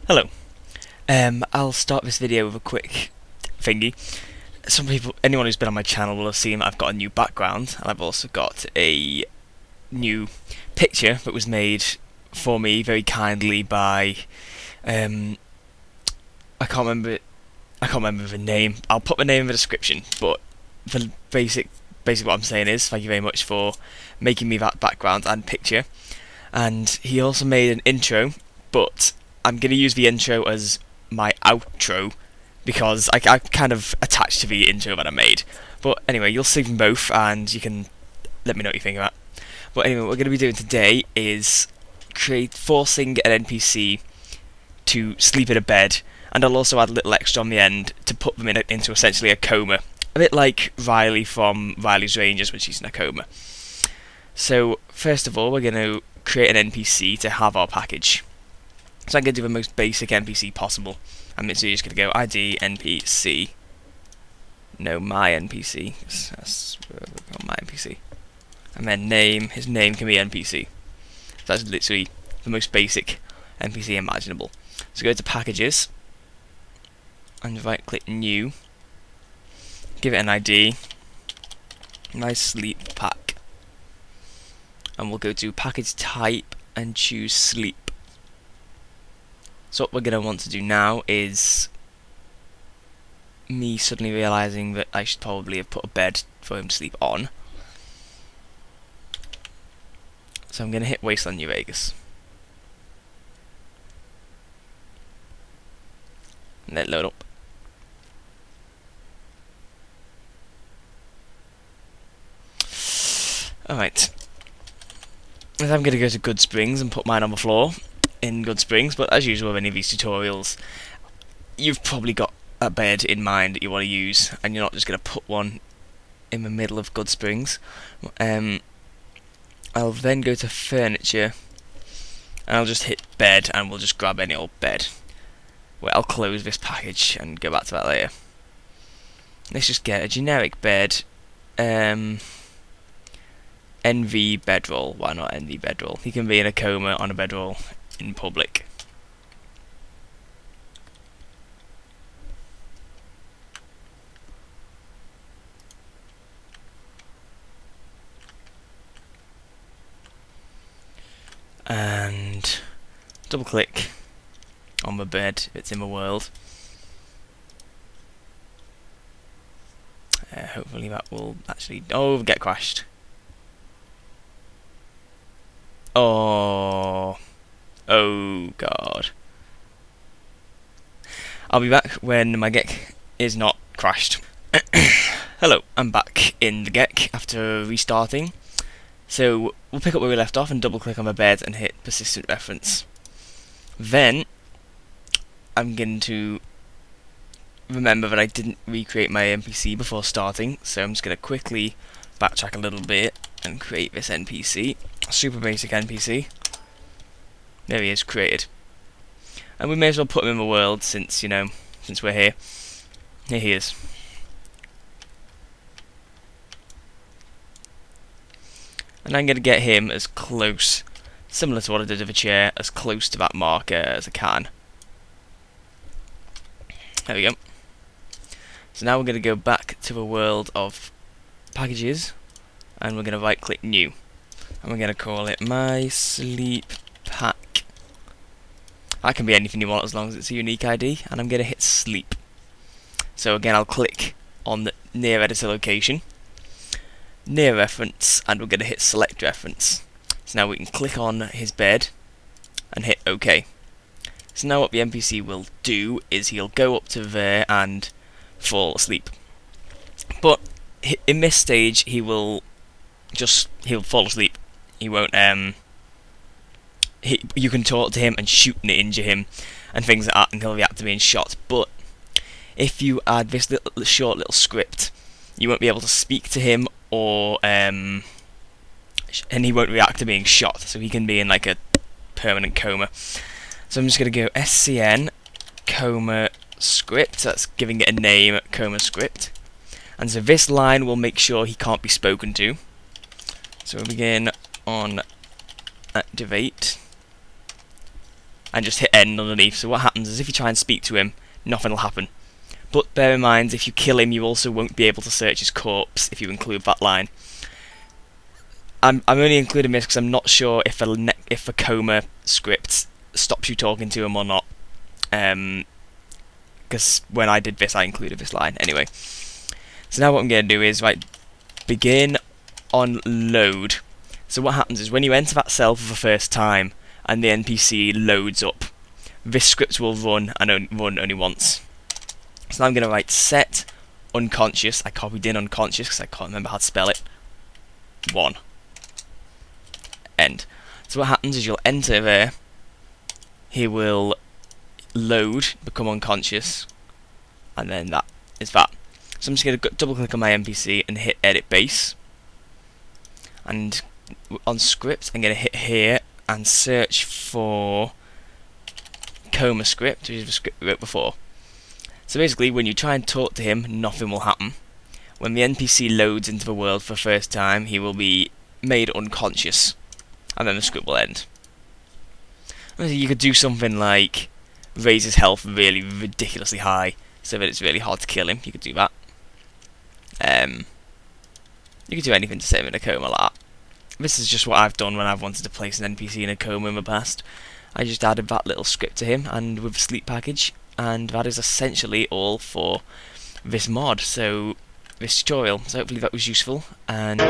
Hello. I'll start this video with a quick thingy. Some people, anyone who's been on my channel will have seen that I've got a new background, and I've also got a new picture that was made for me very kindly by, I can't remember the name. I'll put the name in the description, but the basic what I'm saying is thank you very much for making me that background and picture. And he also made an intro, but I'm going to use the intro as my outro because I kind of attached to the intro that I made. But anyway, you'll see them both and you can let me know what you think of that. But anyway, what we're going to be doing today is forcing an NPC to sleep in a bed, and I'll also add a little extra on the end to put them into essentially a coma. A bit like Riley from Riley's Rangers when she's in a coma. So first of all, we're going to create an NPC to have our package. So I'm going to do the most basic NPC possible. I'm literally just going to go ID NPC. No, my NPC. That's my NPC. And then name. His name can be NPC. So that's literally the most basic NPC imaginable. So go to packages and right click new. Give it an ID. Nice sleep pack. And we'll go to package type and choose sleep. So what we're going to want to do now is me suddenly realising that I should probably have put a bed for him to sleep on. So I'm going to hit Wasteland New Vegas. And then load up. Alright. I'm going to go to Good Springs and put mine on the floor in Good Springs, but as usual with any of these tutorials, you've probably got a bed in mind that you want to use, and you're not just going to put one in the middle of Good Springs. I'll then go to furniture, and I'll just hit bed, and we'll just grab any old bed. Well, I'll close this package and go back to that later. Let's just get a generic bed. NV bedroll. Why not NV bedroll? He can be in a coma on a bedroll in public. And double click on the bed if it's in the world. Hopefully that will actually... Oh, get crashed. Oh god. I'll be back when my GECK is not crashed. Hello, I'm back in the GECK after restarting. So we'll pick up where we left off and double click on the bed and hit persistent reference. Then I'm going to remember that I didn't recreate my NPC before starting, so I'm just going to quickly backtrack a little bit and create this NPC. Super basic NPC. There he is, created. And we may as well put him in the world since, you know, since we're here. Here he is. And I'm going to get him as close, similar to what I did with the chair, as close to that marker as I can. There we go. So now we're going to go back to the world of packages, and we're going to right click new. And we're going to call it My Sleep Pack. That can be anything you want as long as it's a unique ID, and I'm going to hit sleep. So again, I'll click on the near editor location, near reference, and we're going to hit select reference. So now we can click on his bed and hit OK. So now what the NPC will do is he'll go up to there and fall asleep. But in this stage he'll fall asleep. He won't you can talk to him and shoot and injure him and things like that, and he'll react to being shot. But if you add this short little script, you won't be able to speak to him, or and he won't react to being shot, so he can be in like a permanent coma. So I'm just going to go SCN coma script. That's giving it a name, coma script. And so this line will make sure he can't be spoken to. So we'll begin on activate and just hit end underneath. So what happens is if you try and speak to him, nothing will happen. But bear in mind, if you kill him, you also won't be able to search his corpse if you include that line. I'm only including this because I'm not sure if a Coma script stops you talking to him or not. Because when I did this, I included this line. Anyway, so now what I'm going to do is begin on load. So what happens is when you enter that cell for the first time and the NPC loads up, this script will run and run only once. So now I'm going to write set unconscious. I copied in unconscious because I can't remember how to spell it. 1. End. So what happens is you'll enter there. He will load, become unconscious, and then that is that. So I'm just going to double click on my NPC and hit edit base. And on script, I'm going to hit here and search for Coma script, which is the script we wrote before. So basically, when you try and talk to him, nothing will happen. When the NPC loads into the world for the first time, he will be made unconscious, and then the script will end. You could do something like raise his health really ridiculously high, so that it's really hard to kill him. You could do that. You could do anything to set him in a coma like that. This is just what I've done when I've wanted to place an NPC in a coma in the past. I just added that little script to him and with the sleep package, and that is essentially all for this mod, so this tutorial. So hopefully that was useful, and